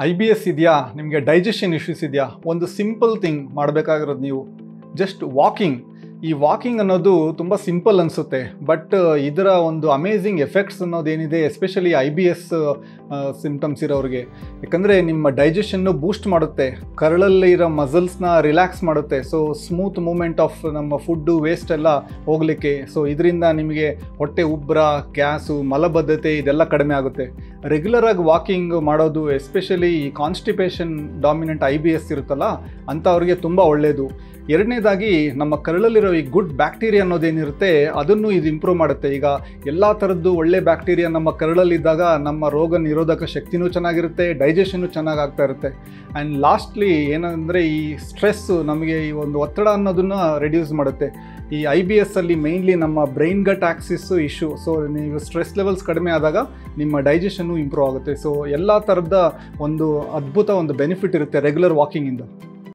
IBS ಇದೆಯಾ, ನಿಮಗೆ digestion issues ಇದೆಯಾ, ಒಂದು ಸಿಂಪಲ್ ಥಿಂಗ್ ಮಾಡಬೇಕಾಗಿರೋದು ನೀವು ಜಸ್ಟ್ ವಾಕಿಂಗ್. ಈ ವಾಕಿಂಗ್ ಅನ್ನೋದು ತುಂಬ ಸಿಂಪಲ್ ಅನಿಸುತ್ತೆ, ಬಟ್ ಇದರ ಒಂದು ಅಮೇಝಿಂಗ್ ಎಫೆಕ್ಟ್ಸ್ ಅನ್ನೋದೇನಿದೆ ಎಸ್ಪೆಷಲಿ IBS ಸಿಂಪ್ಟಮ್ಸ್ ಇರೋರಿಗೆ. ಯಾಕಂದರೆ ನಿಮ್ಮ ಡೈಜೆಷನ್ನು ಬೂಸ್ಟ್ ಮಾಡುತ್ತೆ, ಕರಳಲ್ಲಿ ಇರೋ ಮಸಲ್ಸ್ನ ರಿಲ್ಯಾಕ್ಸ್ ಮಾಡುತ್ತೆ. ಸೊ ಸ್ಮೂತ್ ಮೂಮೆಂಟ್ ಆಫ್ ನಮ್ಮ ಫುಡ್ಡು ವೇಸ್ಟ್ ಎಲ್ಲ ಹೋಗಲಿಕ್ಕೆ. ಸೊ ಇದರಿಂದ ನಿಮಗೆ ಹೊಟ್ಟೆ ಉಬ್ಬರ, ಗ್ಯಾಸು, ಮಲಬದ್ಧತೆ ಇದೆಲ್ಲ ಕಡಿಮೆ ಆಗುತ್ತೆ. ರೆಗ್ಯುಲರಾಗಿ ವಾಕಿಂಗ್ ಮಾಡೋದು ಎಸ್ಪೆಷಲಿ ಈ ಕಾನ್ಸ್ಟಿಪೇಷನ್ ಡಾಮಿನೆಂಟ್ IBS ಇರುತ್ತಲ್ಲ ಅಂಥವ್ರಿಗೆ ತುಂಬ ಒಳ್ಳೆಯದು. ಎರಡನೇದಾಗಿ ನಮ್ಮ ಕರಳಲ್ಲಿರೋ ಈ ಗುಡ್ ಬ್ಯಾಕ್ಟೀರಿಯಾ ಅನ್ನೋದೇನಿರುತ್ತೆ ಅದನ್ನು ಇದು ಇಂಪ್ರೂವ್ ಮಾಡುತ್ತೆ. ಈಗ ಎಲ್ಲ ಥರದ್ದು ಒಳ್ಳೆ ಬ್ಯಾಕ್ಟೀರಿಯಾ ನಮ್ಮ ಕರಳಲ್ಲಿದ್ದಾಗ ನಮ್ಮ ರೋಗ ನಿರೋಧಕ ಶಕ್ತಿನೂ ಚೆನ್ನಾಗಿರುತ್ತೆ, ಡೈಜೆಷನ್ನು ಚೆನ್ನಾಗಿ ಆಗ್ತಾ ಇರುತ್ತೆ. ಆ್ಯಂಡ್ ಲಾಸ್ಟ್ಲಿ ಏನಂದರೆ ಈ ಸ್ಟ್ರೆಸ್ಸು, ನಮಗೆ ಈ ಒಂದು ಒತ್ತಡ ಅನ್ನೋದನ್ನು ರೆಡ್ಯೂಸ್ ಮಾಡುತ್ತೆ. ಈ IBS ಅಲ್ಲಿ ಮೇಯ್ನ್ಲಿ ನಮ್ಮ ಬ್ರೈನ್ ಗಟ್ ಆಕ್ಸಿಸ್ಸು ಇಶ್ಯೂ. ಸೊ ನೀವು ಸ್ಟ್ರೆಸ್ ಲೆವೆಲ್ಸ್ ಕಡಿಮೆ ಆದಾಗ ನಿಮ್ಮ ಡೈಜೆಷನ್ನು ಇಂಪ್ರೂವ್ ಆಗುತ್ತೆ. ಸೊ ಎಲ್ಲ ಥರದ ಒಂದು ಅದ್ಭುತ ಒಂದು ಬೆನಿಫಿಟ್ ಇರುತ್ತೆ ರೆಗ್ಯುಲರ್ ವಾಕಿಂಗಿಂದ.